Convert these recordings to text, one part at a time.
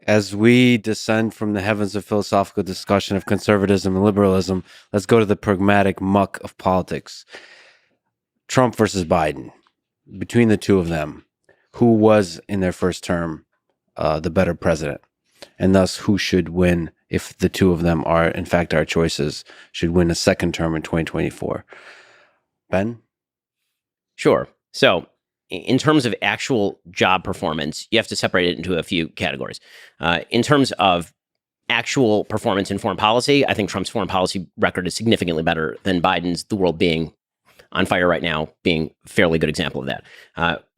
As we descend from the heavens of philosophical discussion of conservatism and liberalism, let's go to the pragmatic muck of politics. Trump versus Biden. Between the two of them, who was in their first term the better president? And thus, who should win if the two of them are, in fact, our choices, should win a second term in 2024? Ben? Sure. So, in terms of actual job performance, you have to separate it into a few categories. In terms of actual performance in foreign policy, I think Trump's foreign policy record is significantly better than Biden's, the world being on fire right now being a fairly good example of that.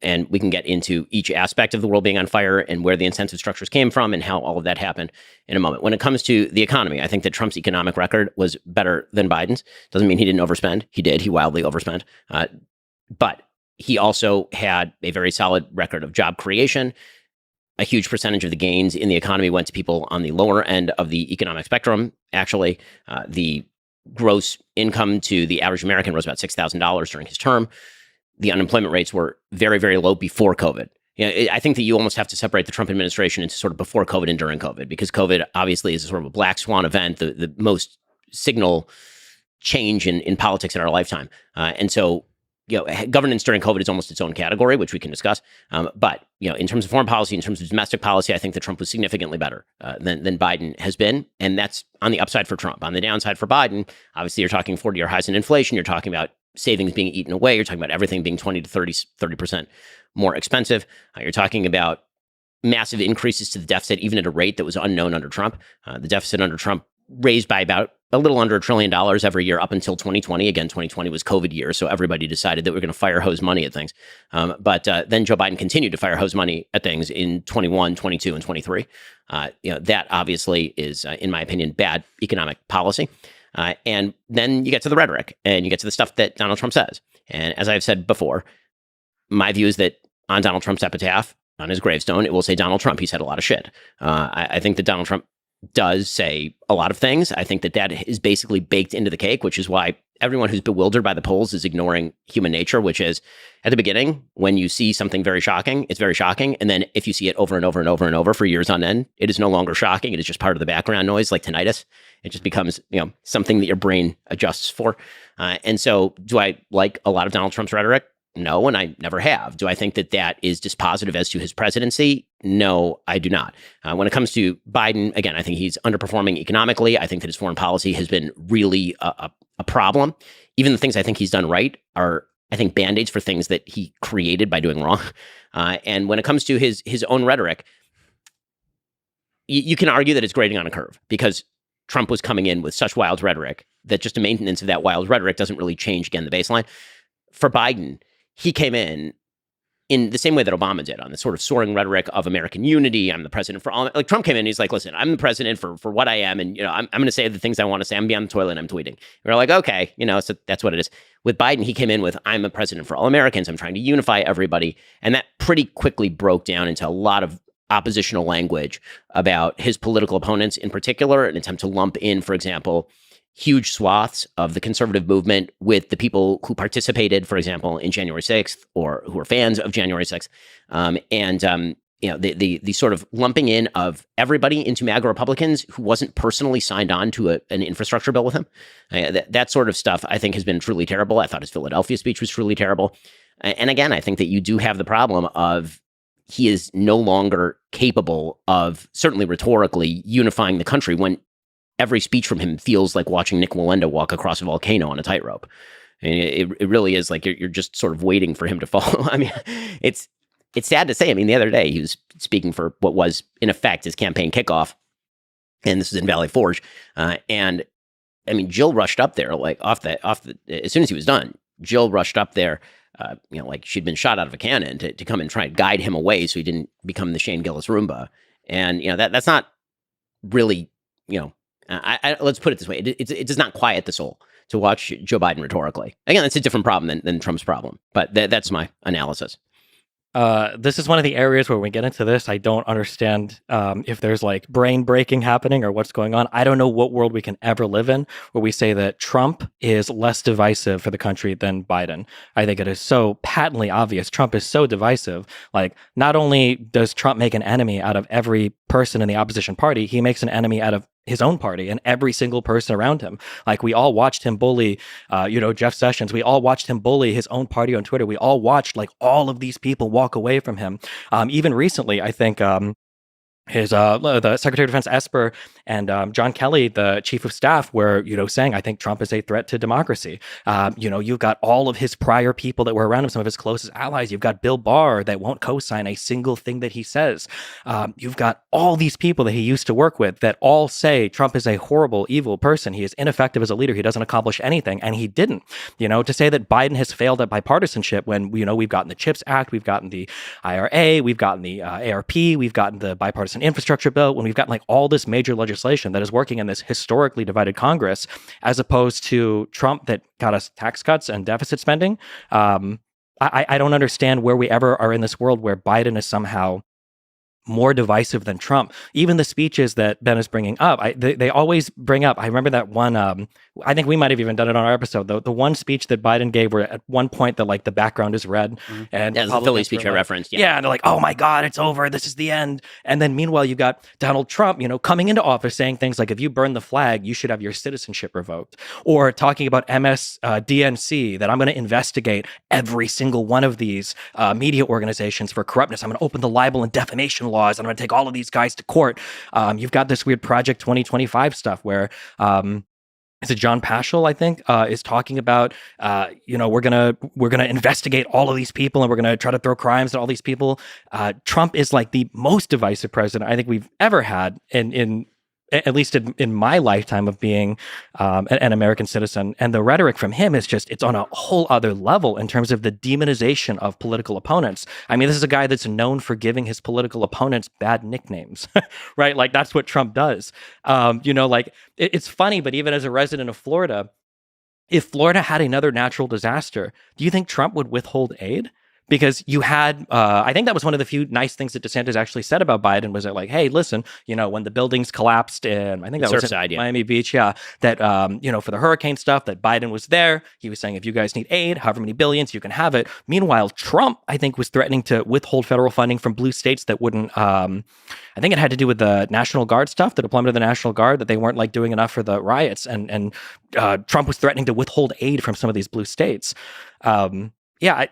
And we can get into each aspect of the world being on fire and where the incentive structures came from and how all of that happened in a moment. When it comes to the economy, I think that Trump's economic record was better than Biden's. Doesn't mean he didn't overspend. He did. He wildly overspent. But he also had a very solid record of job creation. A huge percentage of the gains in the economy went to people on the lower end of the economic spectrum. Actually, the gross income to the average American was about $6,000 during his term. The unemployment rates were very, very low before COVID. I think that you almost have to separate the Trump administration into sort of before COVID and during COVID, because COVID obviously is sort of a black swan event, the most signal change in politics in our lifetime. And so, governance during COVID is almost its own category, which we can discuss. But, in terms of foreign policy, in terms of domestic policy, I think that Trump was significantly better than Biden has been. And that's on the upside for Trump. On the downside for Biden, obviously, you're talking 40-year highs in inflation. You're talking about savings being eaten away. You're talking about everything being 20 to 30% more expensive. You're talking about massive increases to the deficit, even at a rate that was unknown under Trump. The deficit under Trump raised by about a little under $1 trillion every year up until 2020. Again, 2020 was COVID year, so everybody decided that we're going to fire hose money at things. But then Joe Biden continued to fire hose money at things in 21, 22, and 23. That obviously is, in my opinion, bad economic policy. And then you get to the rhetoric, and you get to the stuff that Donald Trump says. And as I've said before, my view is that on Donald Trump's epitaph, on his gravestone, it will say Donald Trump. He said a lot of shit. I think that Donald Trump does say a lot of things. I think that is basically baked into the cake, which is why everyone who's bewildered by the polls is ignoring human nature, which is at the beginning, when you see something very shocking, it's very shocking. And then if you see it over and over and over and over for years on end, it is no longer shocking. It is just part of the background noise, like tinnitus. It just becomes, something that your brain adjusts for. And so do I like a lot of Donald Trump's rhetoric? No, and I never have. Do I think that that is dispositive as to his presidency? No, I do not. When it comes to Biden, again, I think he's underperforming economically. I think that his foreign policy has been really a problem. Even the things I think he's done right are, I think, band-aids for things that he created by doing wrong. And when it comes to his own rhetoric, you can argue that it's grading on a curve, because Trump was coming in with such wild rhetoric that just a maintenance of that wild rhetoric doesn't really change, again, the baseline. For Biden, he came in the same way that Obama did, on the sort of soaring rhetoric of American unity. I'm the president for all. Like, Trump came in, he's like, listen, I'm the president for what I am. And, I'm going to say the things I want to say. I'm beyond the toilet and I'm tweeting. We're like, okay, so that's what it is. With Biden, he came in with, I'm a president for all Americans. I'm trying to unify everybody. And that pretty quickly broke down into a lot of oppositional language about his political opponents, in particular, an attempt to lump in, for example, huge swaths of the conservative movement with the people who participated, for example, in January 6th, or who are fans of January 6th. The sort of lumping in of everybody into MAGA Republicans who wasn't personally signed on to an infrastructure bill with him. That sort of stuff, I think, has been truly terrible. I thought his Philadelphia speech was truly terrible. And again, I think that you do have the problem of he is no longer capable of, certainly rhetorically, unifying the country when every speech from him feels like watching Nick Wallenda walk across a volcano on a tightrope. I mean, it really is like you're just sort of waiting for him to fall. I mean, it's sad to say. I mean, the other day he was speaking for what was in effect his campaign kickoff, and this is in Valley Forge. And I mean, Jill rushed up there, like off the as soon as he was done. Jill rushed up there, like she'd been shot out of a cannon to come and try and guide him away so he didn't become the Shane Gillis Roomba. And that's not really, let's put it this way. It does not quiet the soul to watch Joe Biden rhetorically. Again, that's a different problem than Trump's problem, but that's my analysis. This is one of the areas where when we get into this, I don't understand if there's like brain breaking happening or what's going on. I don't know what world we can ever live in where we say that Trump is less divisive for the country than Biden. I think it is so patently obvious. Trump is so divisive. Like, not only does Trump make an enemy out of every person in the opposition party, he makes an enemy out of his own party and every single person around him. Like, we all watched him bully Jeff Sessions. We all watched him bully his own party on Twitter. We all watched like all of these people walk away from him. Even recently, I think the Secretary of Defense Esper and John Kelly, the Chief of Staff, were saying, I think Trump is a threat to democracy. You've got all of his prior people that were around him, some of his closest allies. You've got Bill Barr that won't co-sign a single thing that he says. You've got all these people that he used to work with that all say Trump is a horrible, evil person. He is ineffective as a leader. He doesn't accomplish anything, and he didn't. To say that Biden has failed at bipartisanship when we've gotten the CHIPS Act, we've gotten the IRA, we've gotten the ARP, we've gotten the bipartisan infrastructure bill, when we've got like all this major legislation that is working in this historically divided Congress, as opposed to Trump that got us tax cuts and deficit spending. I don't understand where we ever are in this world where Biden is somehow more divisive than Trump. Even the speeches that Ben is bringing up, they always bring up. I remember that one. I think we might have even done it on our episode. The one speech that Biden gave, where at one point the background is red, and the Philly speech I referenced. Yeah, and they're like, "Oh my God, it's over. This is the end." And then meanwhile, you got Donald Trump, coming into office saying things like, "If you burn the flag, you should have your citizenship revoked," or talking about MSDNC, that I'm going to investigate every single one of these media organizations for corruptness. I'm going to open the libel and defamation laws. I'm going to take all of these guys to court. You've got this weird Project 2025 stuff where is it John Paschal, I think, is talking about, we're gonna investigate all of these people and we're gonna try to throw crimes at all these people. Trump is like the most divisive president I think we've ever had in at least in my lifetime of being an American citizen. And the rhetoric from him is it's on a whole other level in terms of the demonization of political opponents. I mean, this is a guy that's known for giving his political opponents bad nicknames, right? Like, that's what Trump does. It's funny, but even as a resident of Florida, if Florida had another natural disaster, do you think Trump would withhold aid? Because you had, I think that was one of the few nice things that DeSantis actually said about Biden, was that like, hey, listen, when the buildings collapsed in, I think that was in Miami Beach, that, for the hurricane stuff, that Biden was there. He was saying, if you guys need aid, however many billions, you can have it. Meanwhile, Trump, I think, was threatening to withhold federal funding from blue states that wouldn't, I think it had to do with the National Guard stuff, the deployment of the National Guard, that they weren't like doing enough for the riots. And Trump was threatening to withhold aid from some of these blue states.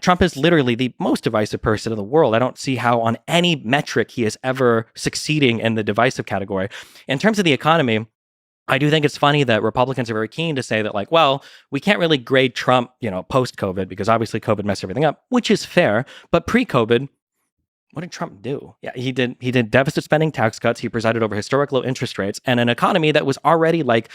Trump is literally the most divisive person in the world. I don't see how on any metric he is ever succeeding in the divisive category. In terms of the economy, I do think it's funny that Republicans are very keen to say that, like, well, we can't really grade Trump, post-COVID, because obviously COVID messed everything up, which is fair. But pre-COVID, what did Trump do? Yeah, he did deficit spending, tax cuts. He presided over historic low interest rates and an economy that was already like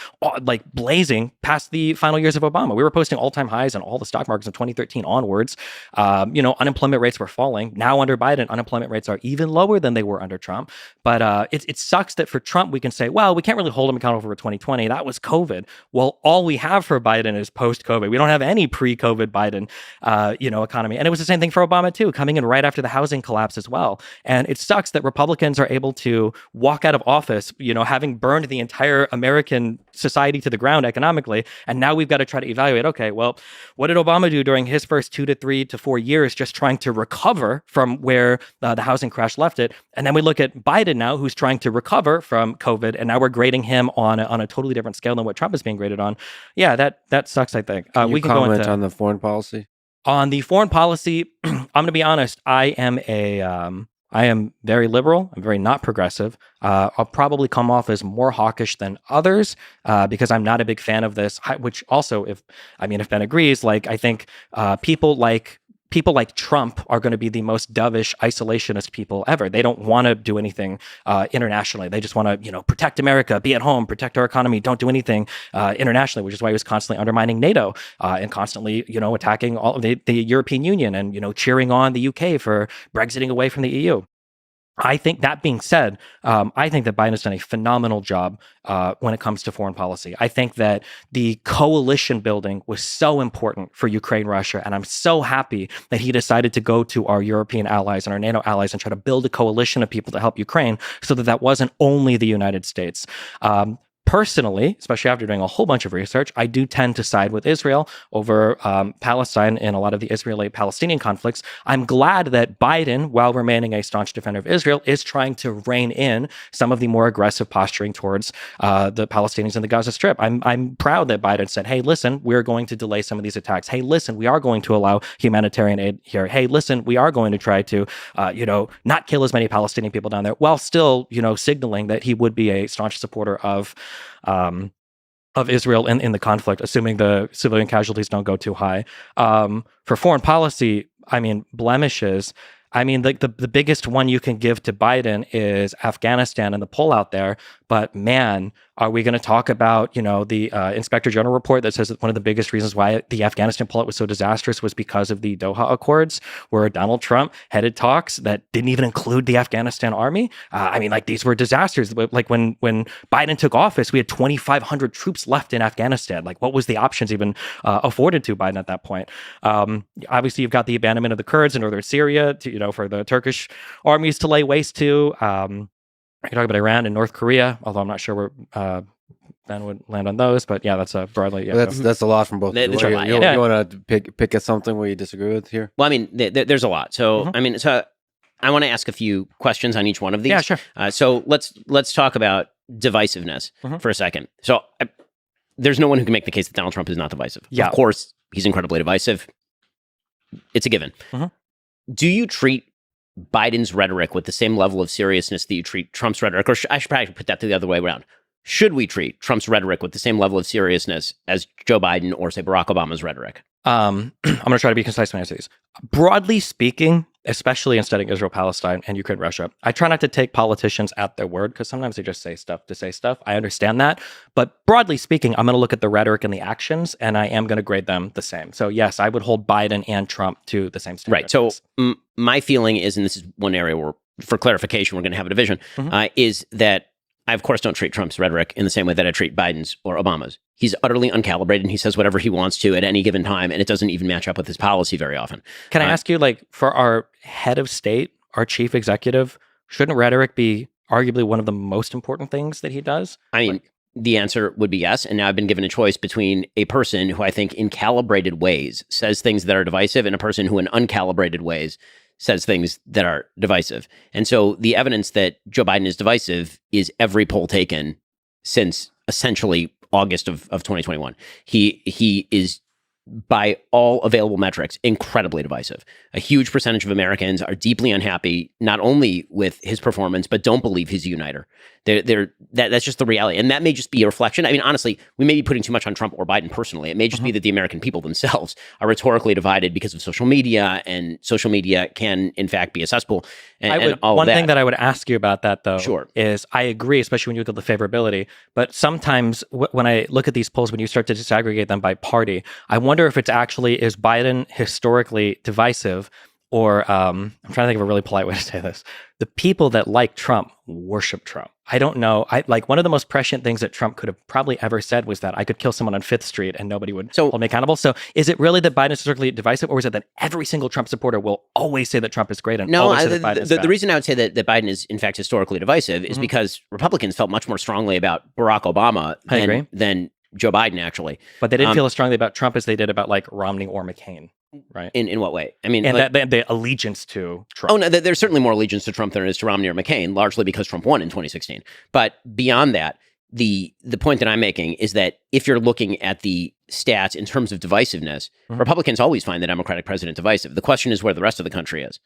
blazing past the final years of Obama. We were posting all-time highs on all the stock markets in 2013 onwards. Unemployment rates were falling. Now under Biden, unemployment rates are even lower than they were under Trump. But it sucks that for Trump, we can say, well, we can't really hold him accountable for 2020. That was COVID. Well, all we have for Biden is post-COVID. We don't have any pre-COVID Biden, economy. And it was the same thing for Obama too, coming in right after the housing collapse as well. And it sucks that Republicans are able to walk out of office, having burned the entire American society to the ground economically. And now we've got to try to evaluate, okay, well, what did Obama do during his first 2 to 3 to 4 years, just trying to recover from where the housing crash left it? And then we look at Biden now, who's trying to recover from COVID. And now we're grading him on a totally different scale than what Trump is being graded on. Yeah, that sucks, I think. We can comment on the foreign policy. On the foreign policy, I'm going to be honest. I am very liberal. I'm very not progressive. I'll probably come off as more hawkish than others because I'm not a big fan of this. Which also, if Ben agrees, like, I think people like Trump are going to be the most dovish, isolationist people ever. They don't want to do anything internationally. They just want to, protect America, be at home, protect our economy, don't do anything internationally, which is why he was constantly undermining NATO and constantly, attacking all of the European Union and, cheering on the UK for Brexiting away from the EU. I think that being said, I think that Biden has done a phenomenal job when it comes to foreign policy. I think that the coalition building was so important for Ukraine, Russia, and I'm so happy that he decided to go to our European allies and our NATO allies and try to build a coalition of people to help Ukraine so that that wasn't only the United States. Personally, especially after doing a whole bunch of research, I do tend to side with Israel over Palestine in a lot of the Israeli-Palestinian conflicts. I'm glad that Biden, while remaining a staunch defender of Israel, is trying to rein in some of the more aggressive posturing towards the Palestinians in the Gaza Strip. I'm proud that Biden said, hey, listen, we're going to delay some of these attacks. Hey, listen, we are going to allow humanitarian aid here. Hey, listen, we are going to try to, not kill as many Palestinian people down there, while still, signaling that he would be a staunch supporter of Israel in the conflict, assuming the civilian casualties don't go too high. For foreign policy, blemishes. The biggest one you can give to Biden is Afghanistan and the pullout there. But man, are we going to talk about, the Inspector General report that says that one of the biggest reasons why the Afghanistan pullout was so disastrous was because of the Doha Accords, where Donald Trump headed talks that didn't even include the Afghanistan army? These were disasters. Like when Biden took office, we had 2,500 troops left in Afghanistan. Like, what was the options even afforded to Biden at that point? Obviously, you've got the abandonment of the Kurds in northern Syria, for the Turkish armies to lay waste to. I can talk about Iran and North Korea, although I'm not sure where Ben would land on those. But yeah, that's broadly. Yeah, that's a lot from both. You want to pick at something where you disagree with here? Well, there's a lot. So so I want to ask a few questions on each one of these. Yeah, sure. So let's talk about divisiveness for a second. So there's no one who can make the case that Donald Trump is not divisive. Yeah. Of course, he's incredibly divisive. It's a given. Do you treat Biden's rhetoric with the same level of seriousness that you treat Trump's rhetoric? Or I should probably put that the other way around. Should we treat Trump's rhetoric with the same level of seriousness as Joe Biden or, say, Barack Obama's rhetoric? I'm going to try to be concise when I answer these. Broadly speaking, especially in studying Israel, Palestine, and Ukraine, Russia, I try not to take politicians at their word because sometimes they just say stuff to say stuff. I understand that. But broadly speaking, I'm going to look at the rhetoric and the actions, and I am going to grade them the same. So yes, I would hold Biden and Trump to the same standard. Right. So my feeling is, and this is one area where, for clarification, we're going to have a division, is that I, of course, don't treat Trump's rhetoric in the same way that I treat Biden's or Obama's. He's utterly uncalibrated, and he says whatever he wants to at any given time, and it doesn't even match up with his policy very often. Can I ask you, for our head of state, our chief executive, shouldn't rhetoric be arguably one of the most important things that he does? The answer would be yes. And now I've been given a choice between a person who I think in calibrated ways says things that are divisive and a person who in uncalibrated ways says things that are divisive. And so the evidence that Joe Biden is divisive is every poll taken since essentially August of 2021. He is, by all available metrics, incredibly divisive. A huge percentage of Americans are deeply unhappy, not only with his performance, but don't believe he's a uniter. That's just the reality. And that may just be a reflection. Honestly, we may be putting too much on Trump or Biden personally. It may just be that the American people themselves are rhetorically divided because of social media, and social media can, in fact, be a cesspool. One thing that I would ask you about that, though, sure, is I agree, especially when you look at the favorability. But sometimes when I look at these polls, when you start to disaggregate them by party, I wonder if it's actually, is Biden historically divisive, or I'm trying to think of a really polite way to say this. The people that like Trump worship Trump. I don't know. One of the most prescient things that Trump could have probably ever said was that I could kill someone on 5th Street and nobody would hold me accountable. So is it really that Biden is historically divisive, or is it that every single Trump supporter will always say that Trump is great and always say that Biden is bad? The reason I would say that Biden is, in fact, historically divisive is because Republicans felt much more strongly about Barack Obama than Joe Biden, actually. But they didn't feel as strongly about Trump as they did about Romney or McCain. Right. In what way? And the allegiance to Trump. Oh, no, there's certainly more allegiance to Trump than there is to Romney or McCain, largely because Trump won in 2016. But beyond that, the point that I'm making is that if you're looking at the stats in terms of divisiveness, Republicans always find the Democratic president divisive. The question is where the rest of the country is.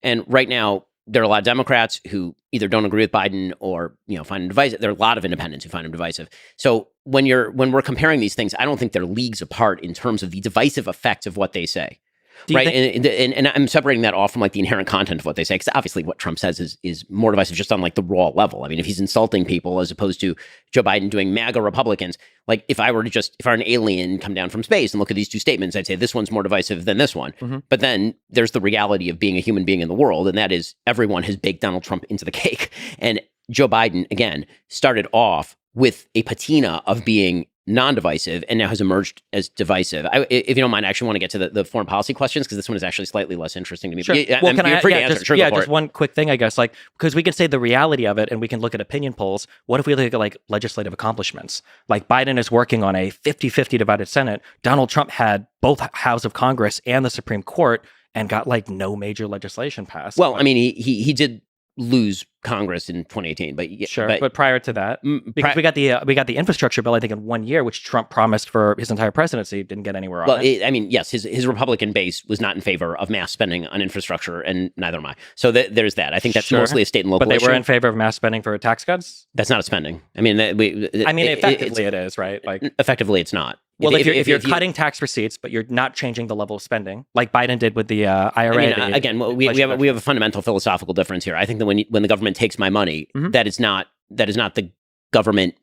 And right now, there are a lot of Democrats who either don't agree with Biden or find him divisive. There are a lot of independents who find him divisive. So when we're comparing these things, I don't think they're leagues apart in terms of the divisive effects of what they say. Do you right? think- And I'm separating that off from like the inherent content of what they say, because obviously what Trump says is more divisive just on like the raw level. I mean, if he's insulting people as opposed to Joe Biden doing MAGA Republicans, like if I were an alien come down from space and look at these two statements, I'd say this one's more divisive than this one. Mm-hmm. But then there's the reality of being a human being in the world, and that is everyone has baked Donald Trump into the cake. And Joe Biden, again, started off with a patina of being non-divisive and now has emerged as divisive. If you don't mind, I actually want to get to the foreign policy questions, because this one is actually slightly less interesting to me. Sure. But Well, can you're I, free to yeah, answer. just, Sure, yeah, go for just it. one quick thing, I guess, like, because we can say the reality of it and we can look at opinion polls. What if we look at like legislative accomplishments? Like Biden is working on a 50-50 divided Senate. Donald Trump had both House of Congress and the Supreme Court and got like no major legislation passed. Well, Like, I mean, he did lose Congress in 2018, but sure, but prior to that, because we got the infrastructure bill, I think, in 1 year, which Trump promised for his entire presidency, didn't get anywhere on well, it. I mean, yes, his Republican base was not in favor of mass spending on infrastructure, and neither am I. So there's that. I think that's Sure. mostly a state and local But they issue. were in favor of mass spending for tax cuts. That's not a spending. I mean, Effectively, it is, right? Like, effectively, it's not. well, if you're cutting tax receipts, but you're not changing the level of spending, like Biden did with the IRA. I mean, again, we have a fundamental philosophical difference here. I think that when the government takes my money, that is not the government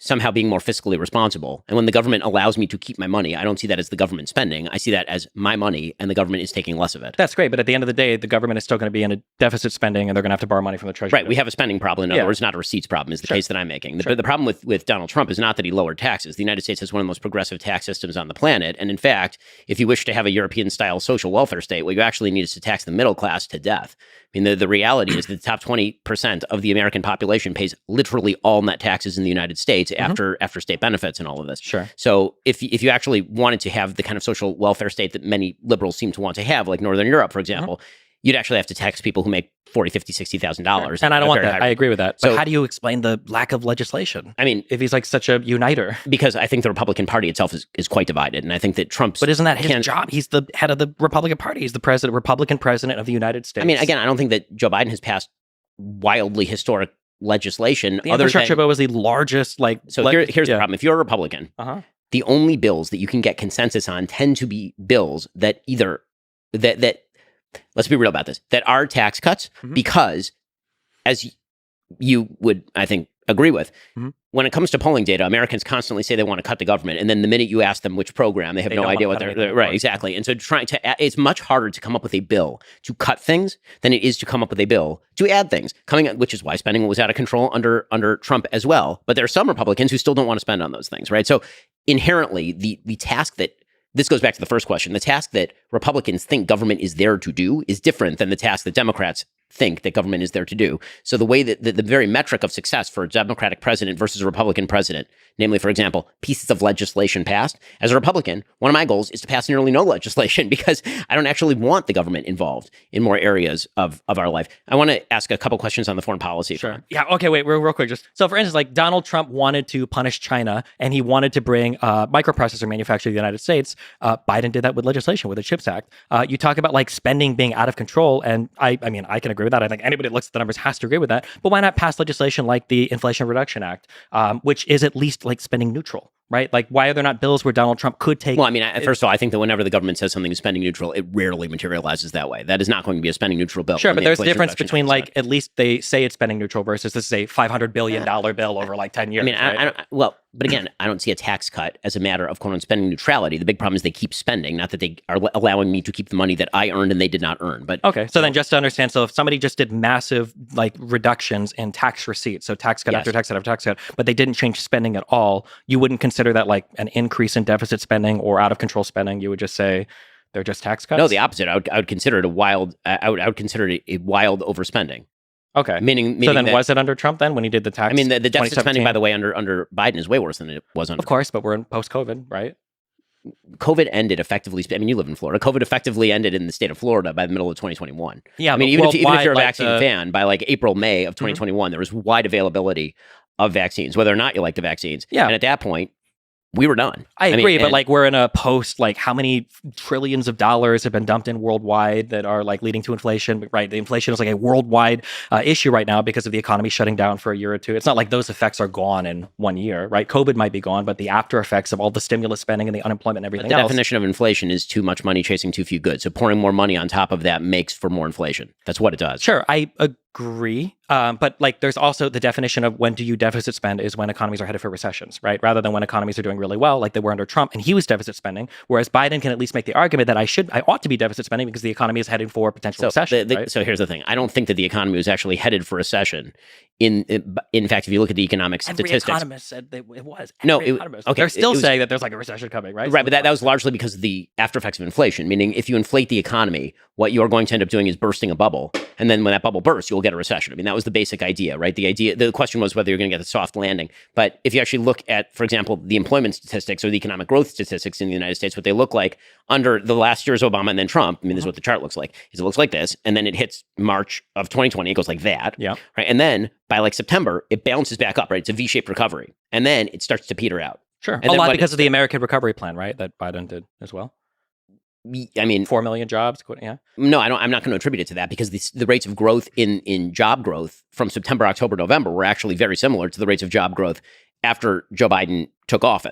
somehow being more fiscally responsible. And when the government allows me to keep my money, I don't see that as the government spending. I see that as my money, and the government is taking less of it. That's great, but at the end of the day, the government is still going to be in a deficit spending, and they're going to have to borrow money from the Treasury. Right. We have a spending problem. In other words, not a receipts problem, is the case that I'm making. The problem with Donald Trump is not that he lowered taxes. The United States has one of the most progressive tax systems on the planet. And in fact, if you wish to have a European-style social welfare state, what you actually need is to tax the middle class to death. I mean, the reality is that the top 20% of the American population pays literally all net taxes in the United States after state benefits and all of this. Sure. So if you actually wanted to have the kind of social welfare state that many liberals seem to want to have, like Northern Europe, for example, you'd actually have to tax people who make $40,000, $50,000, $60,000. And I don't want that. I agree with that. But So- how do you explain the lack of legislation? I mean, If he's like such a uniter. because I think the Republican Party itself is quite divided, and I think that Trump's. But isn't that his job? He's the head of the Republican Party. He's the Republican president of the United States. I mean, again, I don't think that Joe Biden has passed wildly historic legislation. the infrastructure bill was the largest, like... So here's the problem. If you're a Republican, the only bills that you can get consensus on tend to be bills that either that let's be real about this, that are tax cuts, because as you would, I think, agree with, when it comes to polling data, Americans constantly say they want to cut the government, and then the minute you ask them which program, they have no idea what they're right. Exactly. And so it's much harder to come up with a bill to cut things than it is to come up with a bill to add things. Which is why spending was out of control under Trump as well. But there are some Republicans who still don't want to spend on those things, right? So inherently, the task that this goes back to the first question. The task that Republicans think government is there to do is different than the task that Democrats think that government is there to do. So the way that the very metric of success for a Democratic president versus a Republican president, namely, for example, pieces of legislation passed, as a Republican, one of my goals is to pass nearly no legislation, because I don't actually want the government involved in more areas of our life. I want to ask a couple questions on the foreign policy. Sure. Yeah. Okay. Wait. Real quick. So, for instance, like Donald Trump wanted to punish China, and he wanted to bring microprocessor manufacturing to the United States. Biden did that with legislation, with the CHIPS Act. You talk about like spending being out of control, and I mean, I can agree with that. I think anybody that looks at the numbers has to agree with that. But why not pass legislation like the Inflation Reduction Act, which is at least like spending neutral? Right? Like, why are there not bills where Donald Trump could take... Well, I mean, first of all, I think that whenever the government says something is spending neutral, it rarely materializes that way. That is not going to be a spending neutral bill. Sure, but there's a difference between, like, at least they say it's spending neutral versus this is a $500 billion bill over, like, 10 years. I mean, right? But again, I don't see a tax cut as a matter of quote-unquote spending neutrality. The big problem is they keep spending, not that they are allowing me to keep the money that I earned and they did not earn. But okay, so then just to understand, so if somebody just did massive, like, reductions in tax receipts, so tax cut after tax cut after tax cut, but they didn't change spending at all, you wouldn't consider that, like, an increase in deficit spending or out of control spending. You would just say they're just tax cuts? No, the opposite. I would consider it a wild. I would consider it a wild overspending. Okay. Meaning so then that, was it under Trump then when he did the tax? I mean, the deficit spending, by the way, under Biden is way worse than it was under. Of course, but we're in post-COVID, right? COVID ended effectively. I mean, you live in Florida. COVID effectively ended in the state of Florida by the middle of 2021. Yeah, I mean, even if you're a vaccine fan, by like April, May of 2021, there was wide availability of vaccines, whether or not you like the vaccines. Yeah. And at that point, we were done. I agree, mean, but and- like we're in a post, like how many trillions of dollars have been dumped in worldwide that are like leading to inflation, right? The inflation is like a worldwide issue right now because of the economy shutting down for a year or two. It's not like those effects are gone in 1 year, right? COVID might be gone, but the after effects of all the stimulus spending and the unemployment and everything the else. definition of inflation is too much money chasing too few goods. So pouring more money on top of that makes for more inflation. That's what it does. Sure, I agree. But like there's also the definition of when do you deficit spend is when economies are headed for recessions, right? Rather than when economies are doing really well, like they were under Trump and he was deficit spending. Whereas Biden can at least make the argument that I ought to be deficit spending because the economy is heading for potential recession. Right? So here's the thing. I don't think that the economy was actually headed for recession. In fact, if you look at the economic statistics, economist said that it was. No, they're still saying that there's like a recession coming, right? Right, but that was largely because of the after effects of inflation, meaning if you inflate the economy, what you're going to end up doing is bursting a bubble. And then when that bubble bursts, you'll get a recession. I mean, that was the basic idea, right? The question was whether you're going to get a soft landing. But if you actually look at, for example, the employment statistics or the economic growth statistics in the United States, what they look like under the last year's Obama and then Trump, I mean, this is what the chart looks like, is it looks like this. And then it hits March of 2020, it goes like that. Yeah. Right. And then by like September, it bounces back up, right? It's a V-shaped recovery. And then it starts to peter out. Sure. And a then lot because of the American Recovery Plan, right? That Biden did as well. I mean, 4 million jobs. Yeah. No, I'm not going to attribute it to that because the rates of growth in job growth from September, October, November were actually very similar to the rates of job growth after Joe Biden took office.